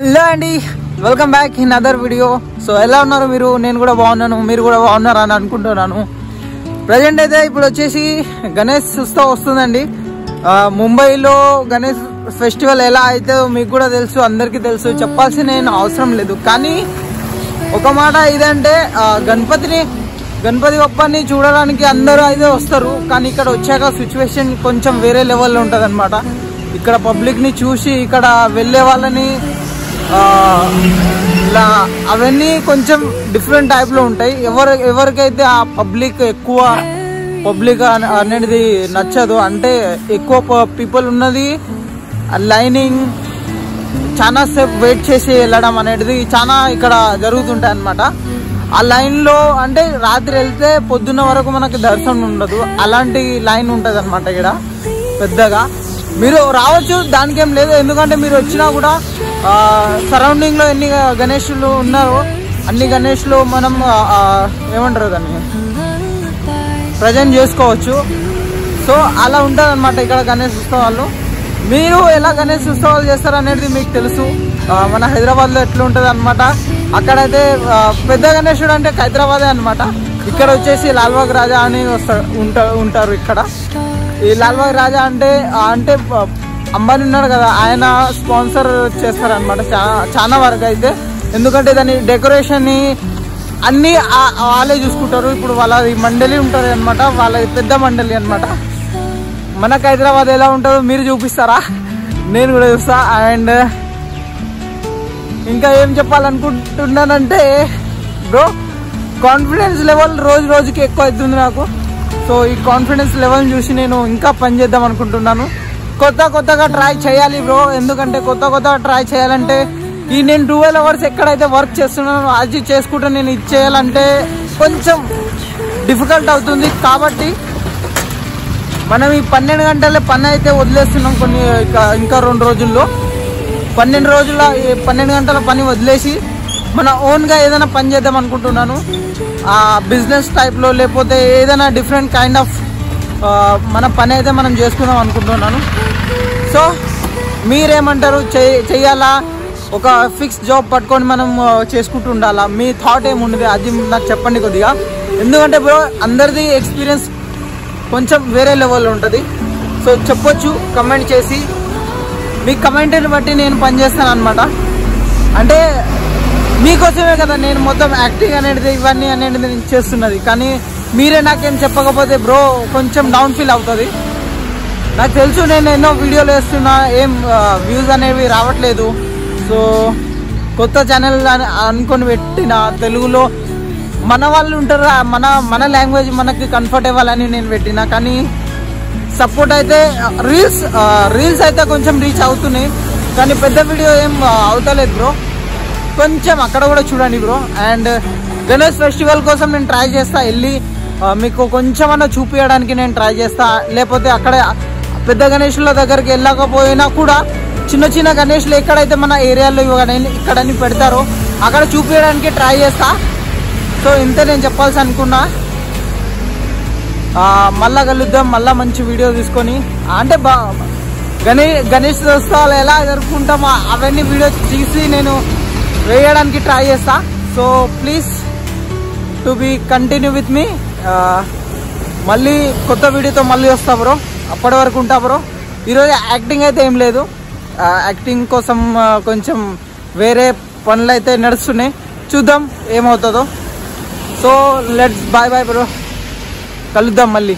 Hello అండి, welcome back in other video. So ఎలా ఉన్నారు మీరు? నేను కూడా బాగున్నాను, మీరు కూడా బాగున్నారు అని అనుకుంటున్నాను. ప్రజెంట్ అయితే ఇప్పుడు వచ్చేసి గణేష్ ఉత్సవం వస్తుందండి. ముంబైలో గణేష్ ఫెస్టివల్ ఎలా అయితే మీకు కూడా తెలుసు, అందరికీ తెలుసు, చెప్పాల్సిన నేను అవసరం లేదు. కానీ ఒక మాట ఇదంటే గణపతి బప్పని చూడడానికి అందరూ అయితే వస్తారు. కానీ ఇక్కడ వచ్చాక సిచ్యువేషన్ కొంచెం వేరే లెవెల్లో ఉంటుంది అనమాట. ఇక్కడ పబ్లిక్ని చూసి ఇక్కడ వెళ్ళే వాళ్ళని అవన్నీ కొంచెం డిఫరెంట్ టైప్లో ఉంటాయి. ఎవరికైతే ఆ ఎక్కువ పబ్లిక్ అనేది నచ్చదు, అంటే ఎక్కువ పీపుల్ ఉన్నది, లైనింగ్ చాలా సేపు వెయిట్ చేసి వెళ్ళడం అనేది చాలా ఇక్కడ జరుగుతుంటాయి అన్నమాట. ఆ లైన్లో అంటే రాత్రి వెళ్తే పొద్దున్న వరకు మనకి దర్శనం ఉండదు, అలాంటి లైన్ ఉంటుంది అనమాట ఇక్కడ పెద్దగా. మీరు రావచ్చు, దానికి ఏం లేదు. ఎందుకంటే మీరు వచ్చినా కూడా సరౌండింగ్లో ఎన్ని గణేషులు ఉన్నారో అన్ని గణేష్లు మనం ఏమంటారు దాన్ని ప్రజెంట్ చేసుకోవచ్చు. సో అలా ఉంటుంది అనమాట ఇక్కడ గణేష్ ఉత్సవాలు. మీరు ఎలా గణేష్ ఉత్సవాలు చేస్తారు అనేది మీకు తెలుసు. మన హైదరాబాద్లో ఎట్లా ఉంటుంది అనమాట. అక్కడైతే పెద్ద గణేశుడు అంటే హైదరాబాదే అనమాట. ఇక్కడ వచ్చేసి లాల్బాగ్ రాజా అని ఉంటారు ఇక్కడ. ఈ లాల్బాగ్ రాజా అంటే అంబానీ ఉన్నాడు కదా, ఆయన స్పాన్సర్ చేస్తారనమాట చాలా వరకు అయితే. ఎందుకంటే దాని డెకరేషన్ అన్నీ వాళ్ళే చూసుకుంటారు. ఇప్పుడు వాళ్ళ మండలి ఉంటుంది అనమాట, వాళ్ళ పెద్ద మండలి అనమాట. మనకు హైదరాబాద్ ఎలా ఉంటుందో మీరు చూపిస్తారా? నేను కూడా చూస్తా. అండ్ ఇంకా ఏం చెప్పాలనుకుంటున్నానంటే బ్రో, కాన్ఫిడెన్స్ లెవెల్ రోజు రోజుకి ఎక్కువ అవుతుంది నాకు. సో ఈ కాన్ఫిడెన్స్ లెవెల్ చూసి నేను ఇంకా పని చేద్దాం అనుకుంటున్నాను. కొత్తగా ట్రై చేయాలి బ్రో. ఎందుకంటే కొత్తగా ట్రై చేయాలంటే ఈ నేను 12 hours ఎక్కడైతే వర్క్ చేస్తున్నానో అది చేసుకుంటే నేను ఇది చేయాలంటే కొంచెం డిఫికల్ట్ అవుతుంది. కాబట్టి మనం ఈ 12 గంటల పని అయితే వదిలేస్తున్నాం. ఇంకా 2 రోజుల్లో 12 గంటల పని వదిలేసి మన ఓన్గా ఏదైనా పని చేద్దాం అనుకుంటున్నాను. బిజినెస్ టైప్లో లేకపోతే ఏదైనా డిఫరెంట్ కైండ్ ఆఫ్ మన పని అయితే మనం చేసుకుందాం అనుకుంటున్నాను. సో మీరేమంటారు? చెయ్యాలా? ఒక ఫిక్స్ జాబ్ పట్టుకొని మనం చేసుకుంటూ ఉండాలా? మీ థాట్ ఏముండదు అది నాకు చెప్పండి కొద్దిగా. ఎందుకంటే బ్రో అందరిది ఎక్స్పీరియన్స్ కొంచెం వేరే లెవెల్లో ఉంటుంది. సో చెప్పొచ్చు కమెంట్ చేసి. మీ కమెంట్ని బట్టి నేను పనిచేస్తాను అనమాట. అంటే మీకోసమే కదా నేను మొత్తం యాక్టింగ్ అనేది ఇవన్నీ అనేది నేను చేస్తున్నది. కానీ మీరే నాకేం చెప్పకపోతే బ్రో కొంచెం డౌన్ ఫీల్ అవుతుంది. నాకు తెలుసు నేను ఎన్నో వీడియోలు వేస్తున్నా, ఏం వ్యూస్ అనేవి రావట్లేదు. సో కొత్త ఛానల్ అనుకొని పెట్టిన తెలుగులో మన వాళ్ళు ఉంటారు, మన లాంగ్వేజ్ మనకి కంఫర్టబుల్ అని నేను పెట్టిన. కానీ సపోర్ట్ అయితే రీల్స్ అయితే కొంచెం రీచ్ అవుతున్నాయి, కానీ పెద్ద వీడియో ఏం అవుతలేదు బ్రో. కొంచెం అక్కడ కూడా చూడండి బ్రో. అండ్ గణేష్ ఫెస్టివల్ కోసం నేను ట్రై చేస్తా, వెళ్ళి మీకు కొంచెం అన్నా చూపించడానికి నేను ట్రై చేస్తా. లేకపోతే అక్కడ పెద్ద గణేషుల దగ్గరికి వెళ్ళకపోయినా కూడా చిన్న గణేషులు ఎక్కడైతే మన ఏరియాలో ఇక్కడని పెడతారో అక్కడ చూపించడానికి ట్రై చేస్తా. సో ఇంతే నేను చెప్పాల్సి అనుకున్నా. మళ్ళా కలుద్దాం, మళ్ళా మంచి వీడియో తీసుకొని. అంటే గణేష్ ఉత్సవాలు ఎలా జరుపుకుంటామో అవన్నీ వీడియో తీసి నేను వేయడానికి ట్రై చేస్తా. So please to be continue with me. మళ్ళీ కొత్త వీడియోతో మళ్ళీ వస్తా బ్రో. అప్పటి వరకు ఉంటా బ్రో. ఈరోజు యాక్టింగ్ అయితే ఏం లేదు, యాక్టింగ్ కోసం కొంచెం వేరే పనులు అయితే నడుస్తున్నాయి. చూద్దాం ఏమవుతుందో. సో లెట్స్ బాయ్ బ్రో, కలుద్దాం మళ్ళీ.